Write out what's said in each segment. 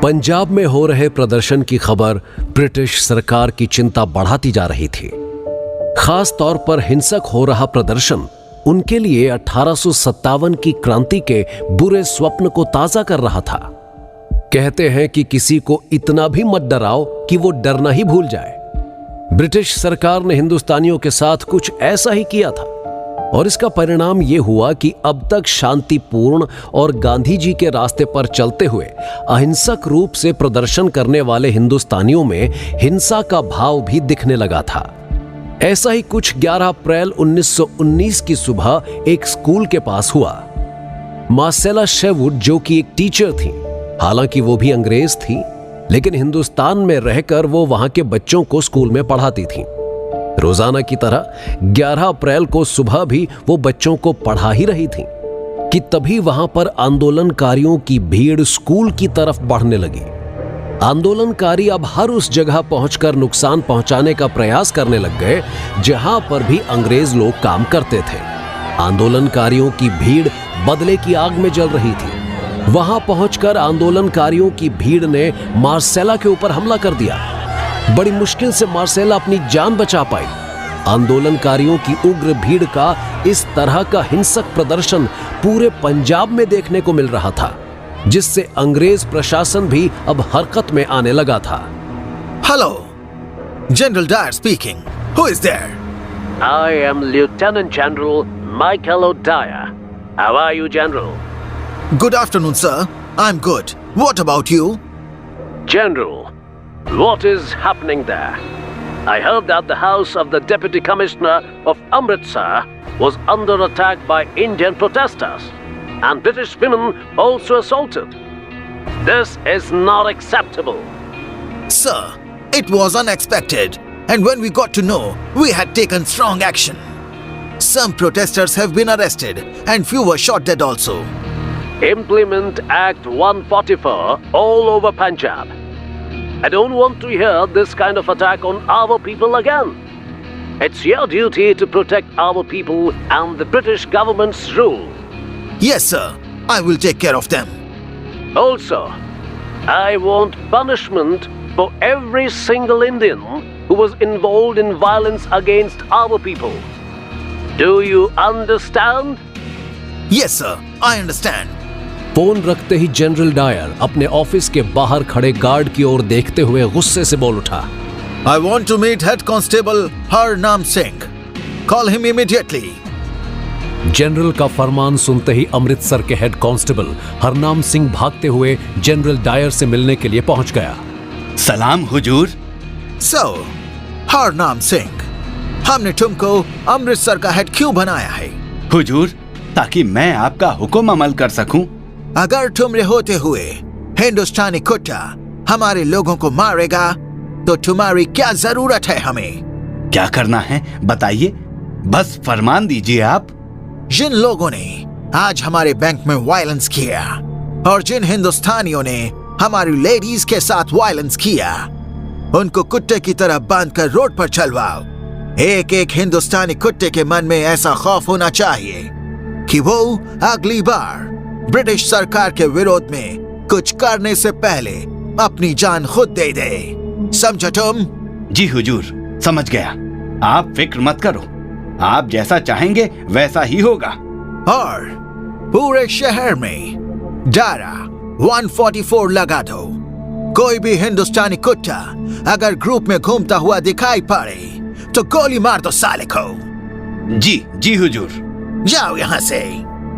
पंजाब में हो रहे प्रदर्शन की खबर ब्रिटिश सरकार की चिंता बढ़ाती जा रही थी। खास तौर पर हिंसक हो रहा प्रदर्शन उनके लिए 1857 की क्रांति के बुरे स्वप्न को ताजा कर रहा था। कहते हैं कि किसी को इतना भी मत डराओ कि वो डरना ही भूल जाए। ब्रिटिश सरकार ने हिंदुस्तानियों के साथ कुछ ऐसा ही किया था और इसका परिणाम यह हुआ कि अब तक शांतिपूर्ण और गांधी जी के रास्ते पर चलते हुए अहिंसक रूप से प्रदर्शन करने वाले हिंदुस्तानियों में हिंसा का भाव भी दिखने लगा था। ऐसा ही कुछ 11 अप्रैल 1919 की सुबह एक स्कूल के पास हुआ। मार्सेला शेरवुड जो कि एक टीचर थी, हालांकि वो भी अंग्रेज थी, लेकिन हिंदुस्तान में रहकर वो वहां के बच्चों को स्कूल में पढ़ाती थी। रोजाना की तरह 11 अप्रैल को सुबह भी वो बच्चों को पढ़ा ही रही थी कि तभी वहां पर आंदोलनकारियों की भीड़ स्कूल की तरफ बढ़ने लगी। आंदोलनकारी अब हर उस जगह पहुंचकर नुकसान पहुंचाने का प्रयास करने लग गए जहां पर भी अंग्रेज लोग काम करते थे। आंदोलनकारियों की भीड़ बदले की आग में जल रही थी। वहां पहुंचकर आंदोलनकारियों की भीड़ ने मार्सेला के ऊपर हमला कर दिया। बड़ी मुश्किल से मार्सेला अपनी जान बचा पाई। आंदोलनकारियों की उग्र भीड़ का इस तरह का हिंसक प्रदर्शन पूरे पंजाब में देखने को मिल रहा था, जिससे अंग्रेज प्रशासन भी अब हरकत में आने लगा था। Hello, General Dyer speaking. Who is there? I am Lieutenant General Michael O'Dyer. How are you, General? Good afternoon, sir. I'm good. What about you? General, what is happening there? I heard that the house of the Deputy Commissioner of Amritsar was under attack by Indian protesters and British women also assaulted. This is not acceptable. Sir, it was unexpected, and when we got to know, we had taken strong action. Some protesters have been arrested and few were shot dead also. Implement Act 144 all over Punjab. I don't want to hear this kind of attack on our people again. It's your duty to protect our people and the British government's rule. Yes, sir. I will take care of them. Also, I want punishment for every single Indian who was involved in violence against our people. Do you understand? Yes, sir. I understand. Phone रखते ही general Dyer अपने office के बाहर खड़े guard की ओर देखते हुए गुस्से से बोल उठा। I want to meet Head Constable Harnam Singh. Call him immediately. General का फरमान सुनते ही अमृतसर के हेड कांस्टेबल हरनाम सिंह भागते हुए जनरल डायर से मिलने के लिए पहुंच गया। सलाम हुजूर। So, हरनाम सिंह, हमने तुमको अमृतसर का हेड क्यों बनाया है? हुजूर, ताकि मैं आपका हुक्म अमल कर सकूं। अगर तुमरे होते हुए हिंदुस्तानी कुत्ता हमारे लोगों को मारेगा तो तुम्हारी क्या जरूरत है हमें? क्या करना है बताइए, बस फरमान दीजिए आप। जिन लोगों ने आज हमारे बैंक में वायलेंस किया और जिन हिंदुस्तानियों ने हमारी लेडीज के साथ वायलेंस किया, उनको कुत्ते की तरह बांधकर रोड पर चलवाओ। एक एक हिंदुस्तानी कुत्ते के मन में ऐसा खौफ होना चाहिए कि वो अगली बार ब्रिटिश सरकार के विरोध में कुछ करने से पहले अपनी जान खुद दे दे। समझो तुम? जी हुजूर, समझ गया। आप फिक्र मत करो, आप जैसा चाहेंगे वैसा ही होगा। और पूरे शहर में धारा 144 लगा दो। कोई भी हिंदुस्तानी कुत्ता अगर ग्रुप में घूमता हुआ दिखाई पड़े तो गोली मार दो साले को। जी हुजूर। जाओ यहाँ से,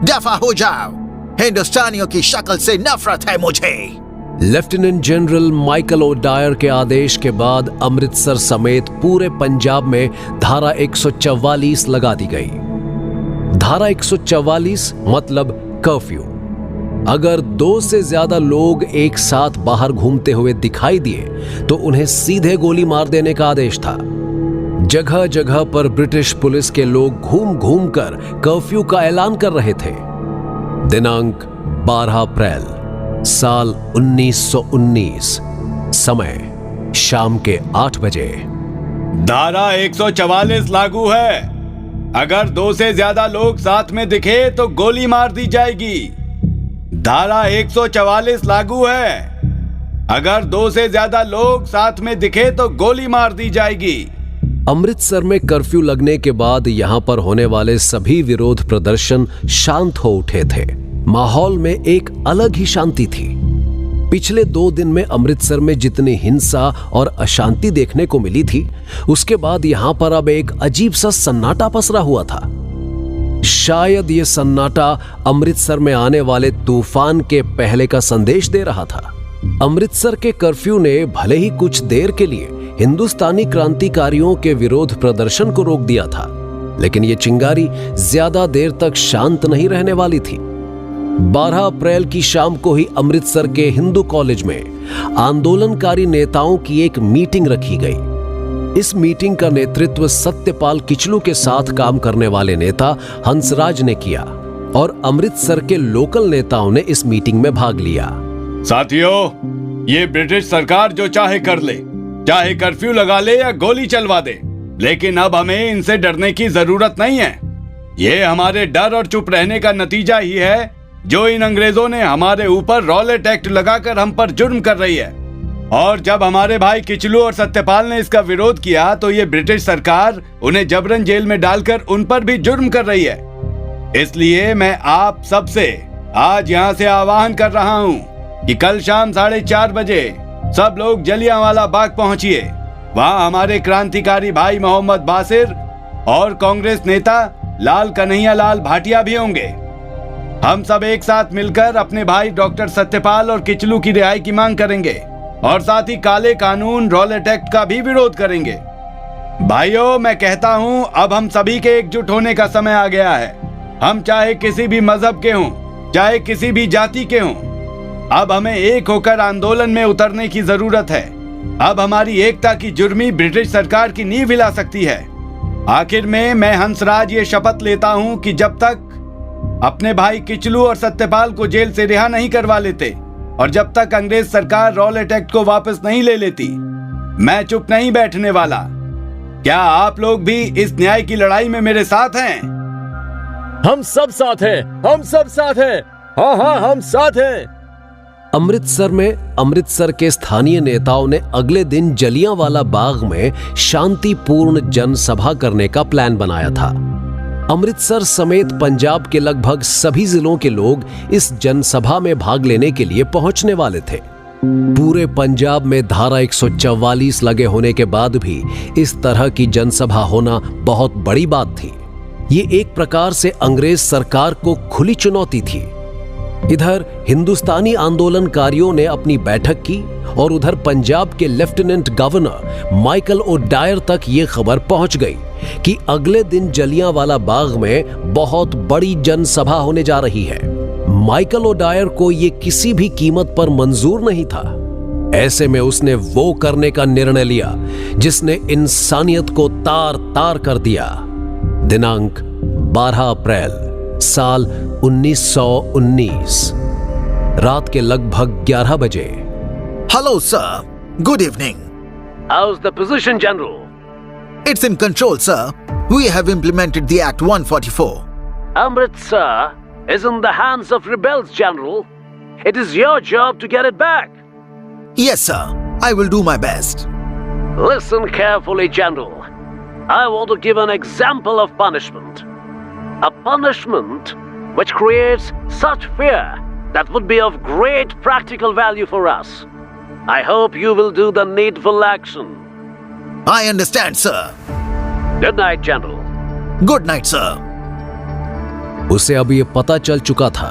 दफा हो जाओ। हिंदुस्तानियों की शक्ल से नफरत है मुझे। लेफ्टिनेंट जनरल माइकल ओडायर के आदेश के बाद अमृतसर समेत पूरे पंजाब में धारा 144 लगा दी गई। धारा 144 मतलब कर्फ्यू। अगर 2 से ज्यादा लोग एक साथ बाहर घूमते हुए दिखाई दिए तो उन्हें सीधे गोली मार देने का आदेश था। जगह जगह पर ब्रिटिश पुलिस के लोग घूम घूम कर कर्फ्यू का ऐलान कर रहे थे। दिनांक 12 अप्रैल साल 1919, समय शाम के 8 बजे। धारा 144 लागू है। अगर 2 से ज्यादा लोग साथ में दिखे तो गोली मार दी जाएगी। धारा 144 लागू है। अगर 2 से ज्यादा लोग साथ में दिखे तो गोली मार दी जाएगी। अमृतसर में कर्फ्यू लगने के बाद यहां पर होने वाले सभी विरोध प्रदर्शन शांत हो उठे थे। माहौल में एक अलग ही शांति थी। पिछले 2 दिन में अमृतसर में जितनी हिंसा और अशांति देखने को मिली थी, उसके बाद यहां पर अब एक अजीब सा सन्नाटा पसरा हुआ था। शायद ये सन्नाटा अमृतसर में आने वाले तूफान के पहले का संदेश दे रहा था। अमृतसर के कर्फ्यू ने भले ही कुछ देर के लिए हिंदुस्तानी क्रांतिकारियों के विरोध प्रदर्शन को रोक दिया था, लेकिन ये चिंगारी ज्यादा देर तक शांत नहीं रहने वाली थी। 12 अप्रैल की शाम को ही अमृतसर के हिंदू कॉलेज में आंदोलनकारी नेताओं की एक मीटिंग रखी गई। इस मीटिंग का नेतृत्व सत्यपाल किचलू के साथ काम करने वाले नेता हंसराज ने किया और अमृतसर के लोकल नेताओं ने इस मीटिंग में भाग लिया। साथियों, ये ब्रिटिश सरकार जो चाहे कर ले, चाहे कर्फ्यू लगा ले या गोली चलवा दे, लेकिन अब हमें इनसे डरने की जरूरत नहीं है। ये हमारे डर और चुप रहने का नतीजा ही है जो इन अंग्रेजों ने हमारे ऊपर रॉलेट एक्ट लगाकर हम पर जुर्म कर रही है। और जब हमारे भाई किचलू और सत्यपाल ने इसका विरोध किया तो ये ब्रिटिश सरकार उन्हें जबरन जेल में डालकर उन पर भी जुर्म कर रही है। इसलिए मैं आप सबसे आज यहाँ से आह्वान कर रहा हूँ कि कल शाम 4:30 बजे सब लोग जलियांवाला बाग पहुंचिए। वहां हमारे क्रांतिकारी भाई मोहम्मद बासिर और कांग्रेस नेता लाल कन्हैया लाल भाटिया भी होंगे। हम सब एक साथ मिलकर अपने भाई डॉक्टर सत्यपाल और किचलू की रिहाई की मांग करेंगे और साथ ही काले कानून रॉलेट एक्ट का भी विरोध करेंगे। भाइयों, मैं कहता हूं, अब हम सभी के एकजुट होने का समय आ गया है। हम चाहे किसी भी मजहब के हों, चाहे किसी भी जाति के हों, अब हमें एक होकर आंदोलन में उतरने की जरूरत है। अब हमारी एकता की जुर्मी ब्रिटिश सरकार की नींव हिला सकती है। आखिर में मैं हंसराज ये शपथ लेता हूं कि जब तक अपने भाई किचलू और सत्यपाल को जेल से रिहा नहीं करवा लेते और जब तक अंग्रेज सरकार रॉलेट एक्ट को वापस नहीं ले लेती, मैं चुप नहीं बैठने वाला। क्या आप लोग भी इस न्याय की लड़ाई में मेरे साथ हैं? हम सब साथ हैं, हम सब साथ हैं। हाँ हाँ, हम साथ हैं। अमृतसर में अमृतसर के स्थानीय नेताओं ने अगले दिन जलियांवाला बाग में शांतिपूर्ण जनसभा करने का प्लान बनाया था। अमृतसर समेत पंजाब के लगभग सभी जिलों के लोग इस जनसभा में भाग लेने के लिए पहुंचने वाले थे। पूरे पंजाब में धारा 144 लगे होने के बाद भी इस तरह की जनसभा होना बहुत बड़ी बात थी। ये एक प्रकार से अंग्रेज सरकार को खुली चुनौती थी। इधर हिंदुस्तानी आंदोलनकारियों ने अपनी बैठक की और उधर पंजाब के लेफ्टिनेंट गवर्नर माइकल ओडायर तक ये खबर पहुंच गई कि अगले दिन जलियांवाला बाग में बहुत बड़ी जनसभा होने जा रही है। माइकल ओडायर को ये किसी भी कीमत पर मंजूर नहीं था। ऐसे में उसने वो करने का निर्णय लिया जिसने इंसानियत को तार तार कर दिया। दिनांक 12 अप्रैल साल 1919 रात के लगभग 11 बजे। Hello sir, good evening. How's the position, General? It's in control, sir. We have implemented the Act 144. Amritsar is in the hands of rebels, General. It is your job to get it back. Yes, sir. I will do my best. Listen carefully, General. I want to give an example of punishment. A punishment which creates such fear that would be of great practical value for us. I hope you will do the needful action. I understand, sir. Good night, General. Good night, sir. उसे अब ये पता चल चुका था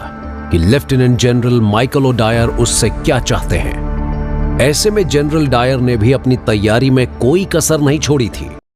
कि lieutenant general Michael O'Dwyer उससे क्या चाहते हैं। ऐसे में जनरल डायर ने भी अपनी तैयारी में कोई कसर नहीं छोड़ी थी।